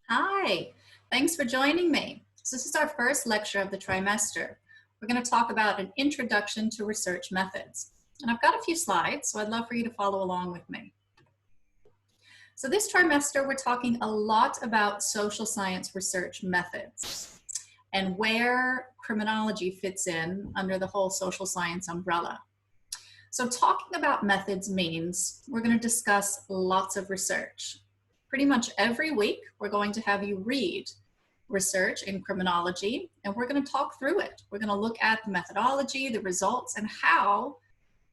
Hi, thanks for joining me. So this is our first lecture of the trimester. We're going to talk about an introduction to research methods. And I've got a few slides, so I'd love for you to follow along with me. So this trimester, we're talking a lot about social science research methods and where criminology fits in under the whole social science umbrella. So talking about methods means we're going to discuss lots of research. Pretty much every week, we're going to have you read research in criminology, and we're going to talk through it. We're going to look at the methodology, the results, and how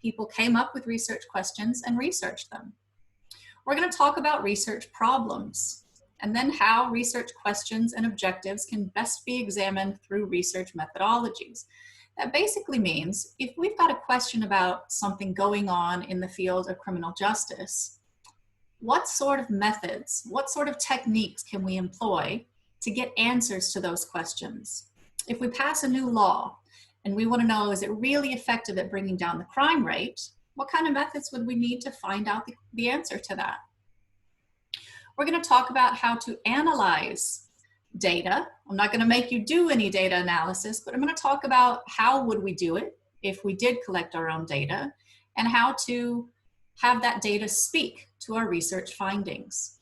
people came up with research questions and researched them. We're going to talk about research problems, and then how research questions and objectives can best be examined through research methodologies. That basically means if we've got a question about something going on in the field of criminal justice, what sort of methods, what sort of techniques can we employ to get answers to those questions? If we pass a new law and we want to know, is it really effective at bringing down the crime rate? What kind of methods would we need to find out the answer to that? We're going to talk about how to analyze data. I'm not going to make you do any data analysis, but I'm going to talk about how would we do it if we did collect our own data, and how to have that data speak to our research findings.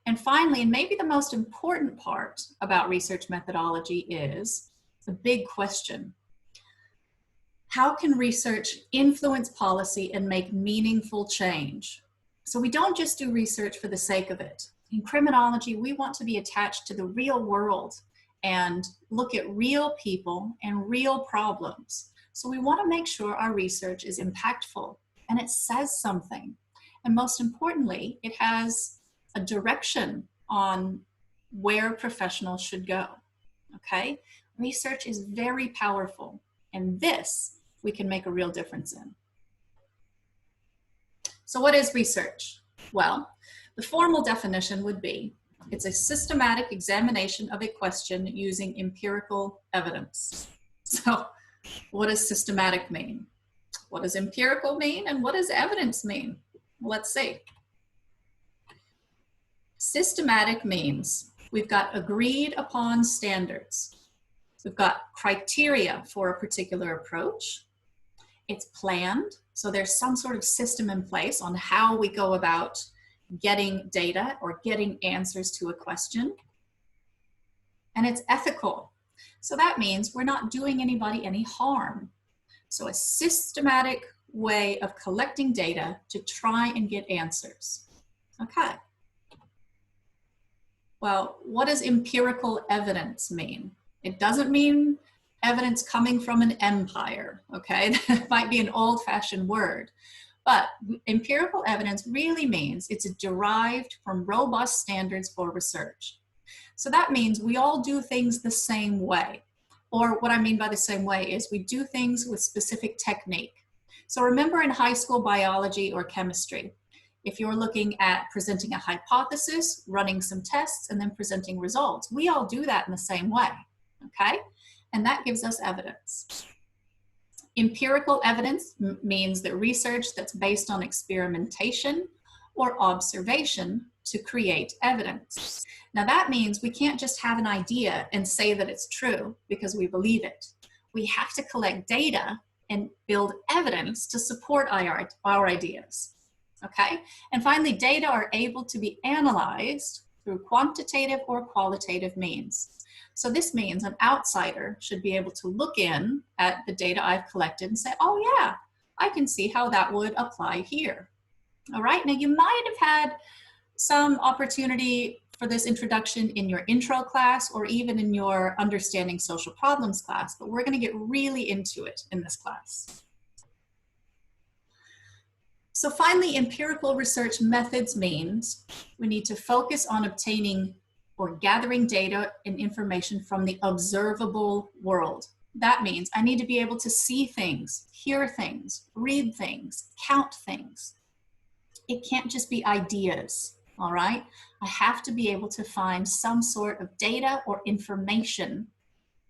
And finally, and maybe the most important part about research methodology, is the big question. How can research influence policy and make meaningful change? So we don't just do research for the sake of it. In criminology, we want to be attached to the real world and look at real people and real problems. So we want to make sure our research is impactful and it says something. And most importantly, it has a direction on where professionals should go, okay? Research is very powerful, and this we can make a real difference in. So what is research? Well, the formal definition would be, it's a systematic examination of a question using empirical evidence. So what does systematic mean? What does empirical mean? And what does evidence mean? Let's see. Systematic means we've got agreed upon standards. We've got criteria for a particular approach. It's planned, so there's some sort of system in place on how we go about getting data or getting answers to a question. And it's ethical. So that means we're not doing anybody any harm. So a systematic way of collecting data to try and get answers. Okay. Well, what does empirical evidence mean? It doesn't mean evidence coming from an empire, okay? That might be an old-fashioned word. But empirical evidence really means it's derived from robust standards for research. So that means we all do things the same way. Or what I mean by the same way is we do things with specific technique. So remember in high school biology or chemistry, if you're looking at presenting a hypothesis, running some tests, and then presenting results, we all do that in the same way, okay? And that gives us evidence. Empirical evidence means that research that's based on experimentation or observation to create evidence. Now that means we can't just have an idea and say that it's true because we believe it. We have to collect data and build evidence to support our ideas, okay? And finally, data are able to be analyzed through quantitative or qualitative means. So this means an outsider should be able to look in at the data I've collected and say, oh yeah, I can see how that would apply here. All right, now you might have had some opportunity for this introduction in your intro class or even in your understanding social problems class, but we're going to get really into it in this class. So finally, empirical research methods means we need to focus on obtaining or gathering data and information from the observable world. That means I need to be able to see things, hear things, read things, count things. It can't just be ideas, all right? I have to be able to find some sort of data or information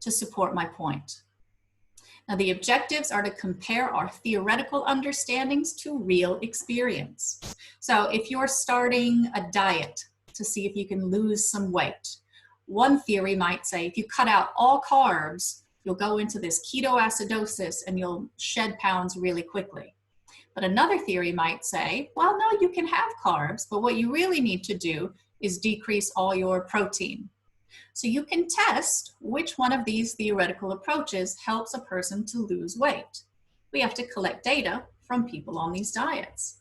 to support my point. Now, the objectives are to compare our theoretical understandings to real experience. So if you're starting a diet to see if you can lose some weight. One theory might say if you cut out all carbs, you'll go into this ketoacidosis and you'll shed pounds really quickly. But another theory might say, well, no, you can have carbs, but what you really need to do is decrease all your protein. So you can test which one of these theoretical approaches helps a person to lose weight. We have to collect data from people on these diets.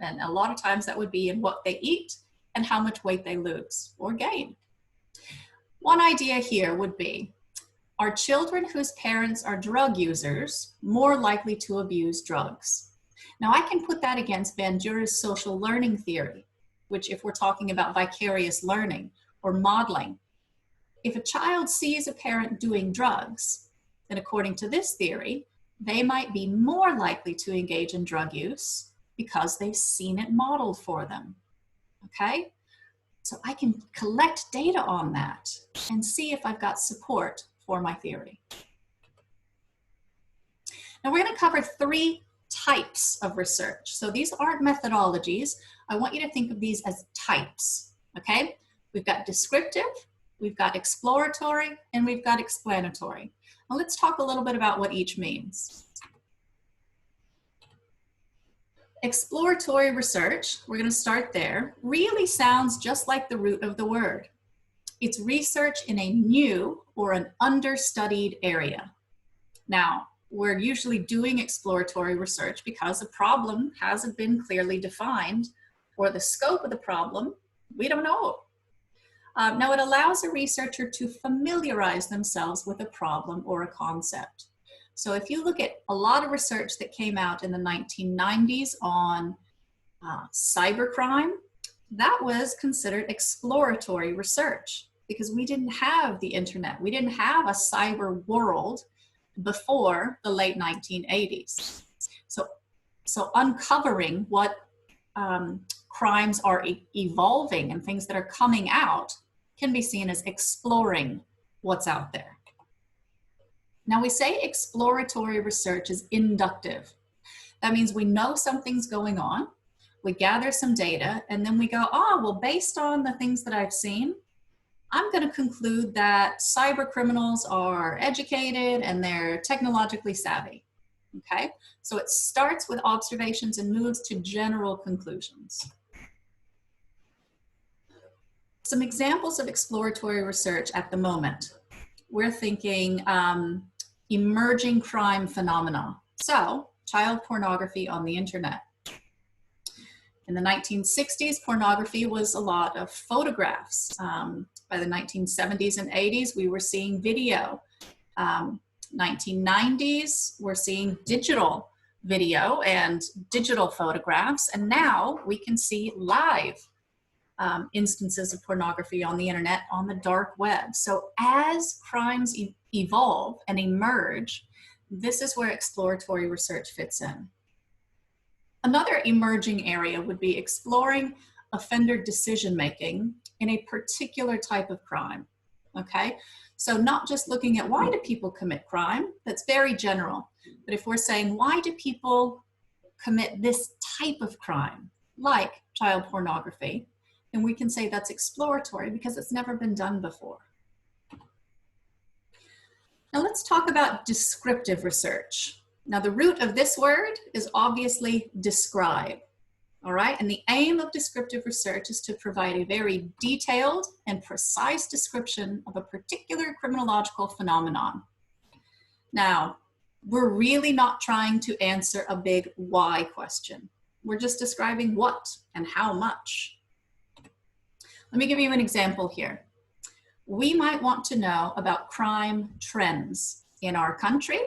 And a lot of times that would be in what they eat and how much weight they lose or gain. One idea here would be, are children whose parents are drug users more likely to abuse drugs? Now I can put that against Bandura's social learning theory, which if we're talking about vicarious learning or modeling, if a child sees a parent doing drugs, then according to this theory, they might be more likely to engage in drug use because they've seen it modeled for them, okay? So I can collect data on that and see if I've got support for my theory. Now we're going to cover 3 types of research. So these aren't methodologies. I want you to think of these as types, okay? We've got descriptive, we've got exploratory, and we've got explanatory. Now let's talk a little bit about what each means. Exploratory research, we're going to start there, really sounds just like the root of the word. It's research in a new or an understudied area. Now, we're usually doing exploratory research because a problem hasn't been clearly defined, or the scope of the problem, we don't know. Now, it allows a researcher to familiarize themselves with a problem or a concept. So if you look at a lot of research that came out in the 1990s on cybercrime, that was considered exploratory research because we didn't have the internet. We didn't have a cyber world before the late 1980s. So uncovering what crimes are evolving and things that are coming out can be seen as exploring what's out there. Now we say exploratory research is inductive. That means we know something's going on, we gather some data, and then we go, oh, well, based on the things that I've seen, I'm going to conclude that cyber criminals are educated and they're technologically savvy. Okay, so it starts with observations and moves to general conclusions. Some examples of exploratory research at the moment. We're thinking emerging crime phenomena. So, child pornography on the internet. In the 1960s, pornography was a lot of photographs. By the 1970s and 80s, we were seeing video. 1990s, we're seeing digital video and digital photographs. And now we can see live instances of pornography on the internet, on the dark web. So as crimes evolve and emerge, this is where exploratory research fits in. Another emerging area would be exploring offender decision-making in a particular type of crime, okay? So not just looking at why do people commit crime, that's very general, but if we're saying why do people commit this type of crime, like child pornography, then we can say that's exploratory because it's never been done before. Now let's talk about descriptive research. Now the root of this word is obviously describe, all right? And the aim of descriptive research is to provide a very detailed and precise description of a particular criminological phenomenon. Now, we're really not trying to answer a big why question. We're just describing what and how much. Let me give you an example here. We might want to know about crime trends in our country,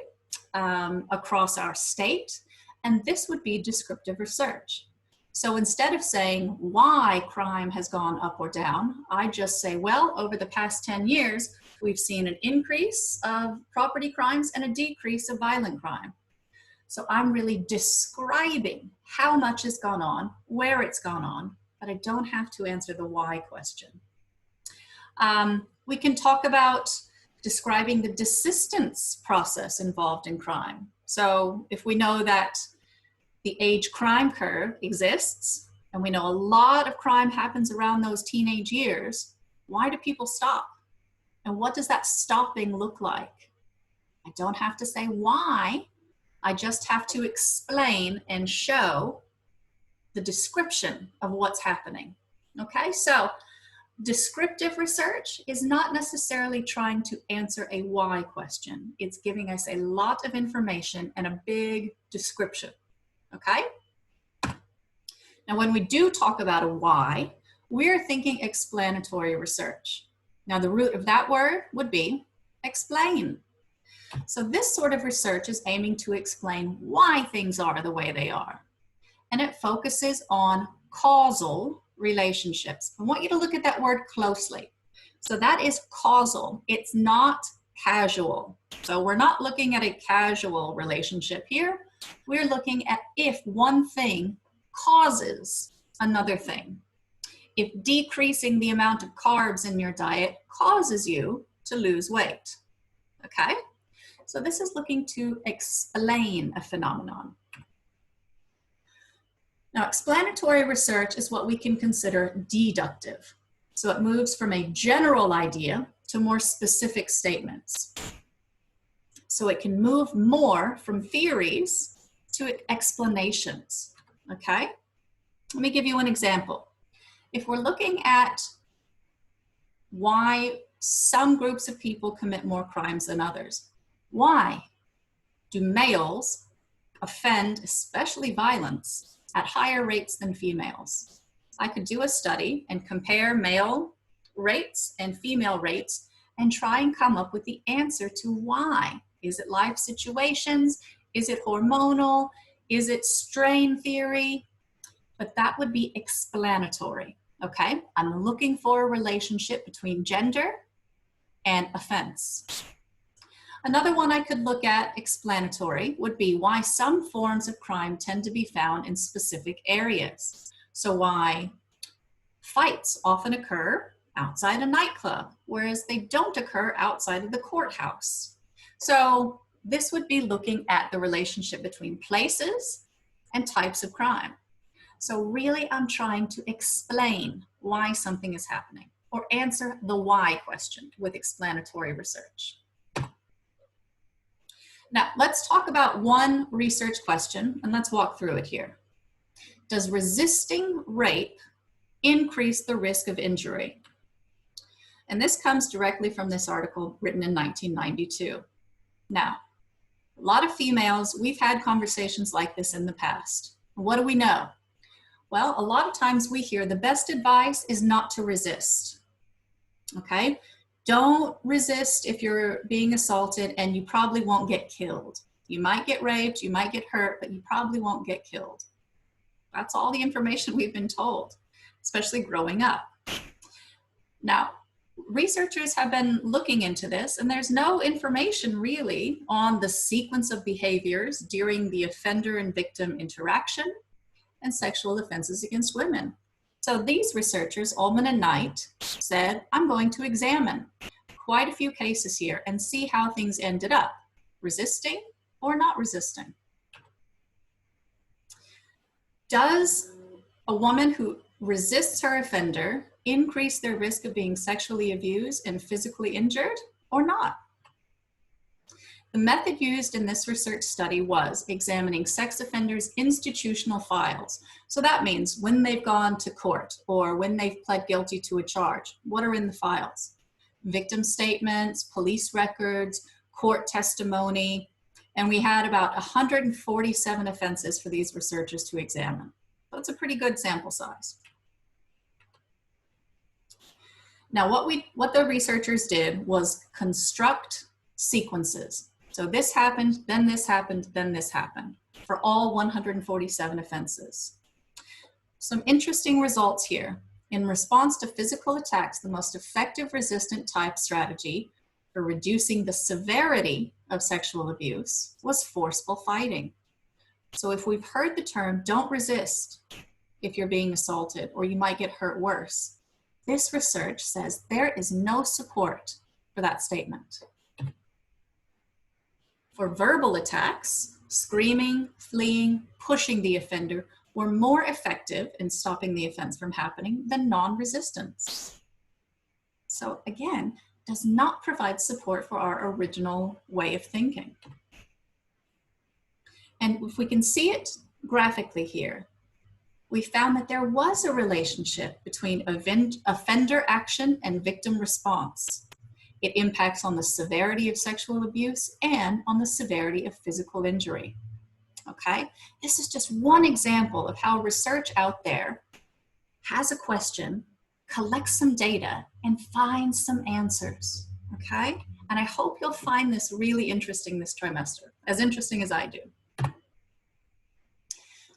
across our state, and this would be descriptive research. So instead of saying why crime has gone up or down, I just say, well, over the past 10 years, we've seen an increase of property crimes and a decrease of violent crime. So I'm really describing how much has gone on, where it's gone on, but I don't have to answer the why question. We can talk about describing the desistance process involved in crime. So if we know that the age crime curve exists, and we know a lot of crime happens around those teenage years, why do people stop? And what does that stopping look like? I don't have to say why, I just have to explain and show the description of what's happening. Okay, so descriptive research is not necessarily trying to answer a why question. It's giving us a lot of information and a big description. Okay? Now, when we do talk about a why, we're thinking explanatory research. Now, the root of that word would be explain. So this sort of research is aiming to explain why things are the way they are. And it focuses on causal relationships. I want you to look at that word closely. So that is causal. It's not casual. So we're not looking at a casual relationship here. We're looking at if one thing causes another thing. If decreasing the amount of carbs in your diet causes you to lose weight. Okay? So this is looking to explain a phenomenon. Now, explanatory research is what we can consider deductive. So it moves from a general idea to more specific statements. So it can move more from theories to explanations, okay? Let me give you an example. If we're looking at why some groups of people commit more crimes than others, why do males offend, especially violence, at higher rates than females? I could do a study and compare male rates and female rates and try and come up with the answer to why. Is it life situations? Is it hormonal? Is it strain theory? But that would be explanatory, okay? I'm looking for a relationship between gender and offense. Another one I could look at, explanatory, would be why some forms of crime tend to be found in specific areas. So why fights often occur outside a nightclub, whereas they don't occur outside of the courthouse. So this would be looking at the relationship between places and types of crime. So really, I'm trying to explain why something is happening or answer the why question with explanatory research. Now, let's talk about one research question, and let's walk through it here. Does resisting rape increase the risk of injury? And this comes directly from this article written in 1992. Now, a lot of females, we've had conversations like this in the past. What do we know? Well, a lot of times we hear the best advice is not to resist, okay? Don't resist if you're being assaulted, and you probably won't get killed. You might get raped, you might get hurt, but you probably won't get killed. That's all the information we've been told, especially growing up. Now, researchers have been looking into this, and there's no information really on the sequence of behaviors during the offender and victim interaction and sexual offenses against women. So these researchers, Ullman and Knight, said, I'm going to examine quite a few cases here and see how things ended up, resisting or not resisting. Does a woman who resists her offender increase their risk of being sexually abused and physically injured or not? The method used in this research study was examining sex offenders' institutional files. So that means when they've gone to court or when they've pled guilty to a charge, what are in the files? Victim statements, police records, court testimony, and we had about 147 offenses for these researchers to examine. So it's a pretty good sample size. Now what the researchers did was construct sequences. So this happened, then this happened, then this happened for all 147 offenses. Some interesting results here. In response to physical attacks, the most effective resistant type strategy for reducing the severity of sexual abuse was forceful fighting. So if we've heard the term, don't resist if you're being assaulted or you might get hurt worse, this research says there is no support for that statement. For verbal attacks, screaming, fleeing, pushing the offender were more effective in stopping the offense from happening than non-resistance. So again, does not provide support for our original way of thinking. And if we can see it graphically here, we found that there was a relationship between offender action and victim response. It impacts on the severity of sexual abuse and on the severity of physical injury. Okay, this is just one example of how research out there has a question, collects some data, and finds some answers. Okay, and I hope you'll find this really interesting this trimester, as interesting as I do.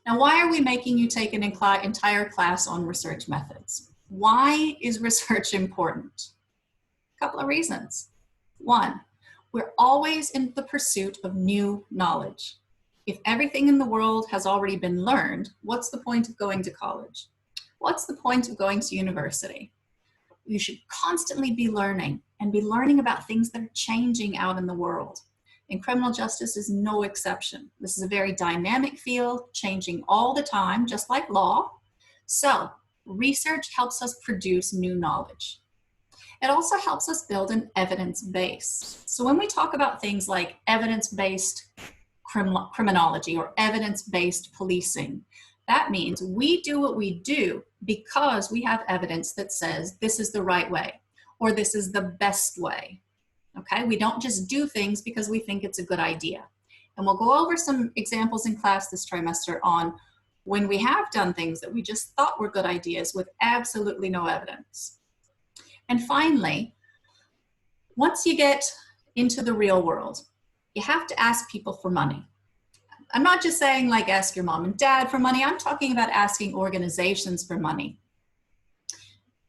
Now, why are we making you take an entire class on research methods? Why is research important? A couple of reasons. One, we're always in the pursuit of new knowledge. If everything in the world has already been learned, what's the point of going to college? What's the point of going to university? You should constantly be learning and be learning about things that are changing out in the world. And criminal justice is no exception. This is a very dynamic field, changing all the time, just like law. So research helps us produce new knowledge. It also helps us build an evidence base. So when we talk about things like evidence-based criminology or evidence-based policing, that means we do what we do because we have evidence that says this is the right way or this is the best way. Okay, we don't just do things because we think it's a good idea. And we'll go over some examples in class this trimester on when we have done things that we just thought were good ideas with absolutely no evidence. And finally, once you get into the real world, you have to ask people for money. I'm not just saying like ask your mom and dad for money. I'm talking about asking organizations for money.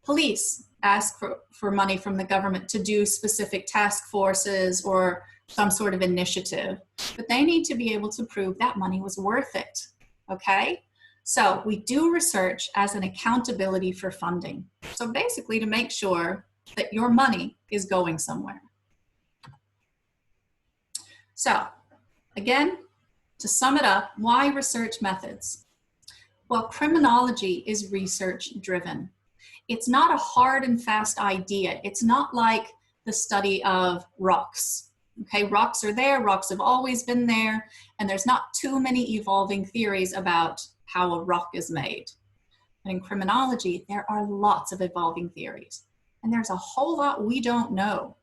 Police ask for money from the government to do specific task forces or some sort of initiative, but they need to be able to prove that money was worth it, okay? So we do research as an accountability for funding. So basically to make sure that your money is going somewhere. So again, to sum it up, why research methods? Well, criminology is research driven. It's not a hard and fast idea. It's not like the study of rocks. Okay, rocks are there, rocks have always been there, and there's not too many evolving theories about how a rock is made. And in criminology, there are lots of evolving theories, and there's a whole lot we don't know.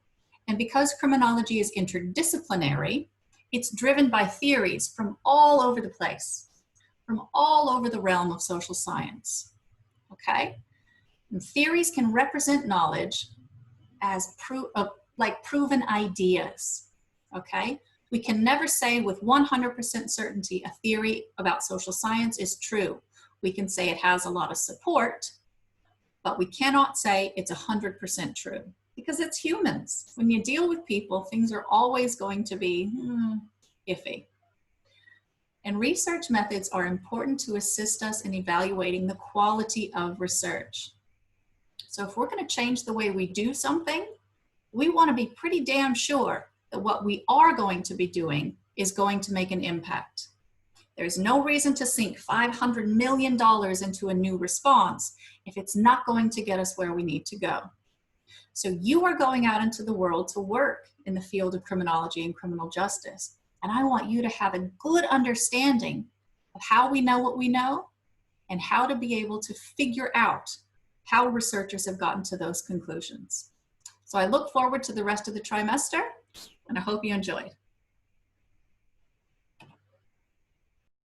And because criminology is interdisciplinary, it's driven by theories from all over the place, from all over the realm of social science, okay? And theories can represent knowledge as proven ideas, okay? We can never say with 100% certainty a theory about social science is true. We can say it has a lot of support, but we cannot say it's 100% true because it's humans. When you deal with people, things are always going to be iffy. And research methods are important to assist us in evaluating the quality of research. So if we're going to change the way we do something, we want to be pretty damn sure that what we are going to be doing is going to make an impact. There's no reason to sink $500 million into a new response if it's not going to get us where we need to go. So you are going out into the world to work in the field of criminology and criminal justice. And I want you to have a good understanding of how we know what we know and how to be able to figure out how researchers have gotten to those conclusions. So I look forward to the rest of the trimester, and I hope you enjoyed.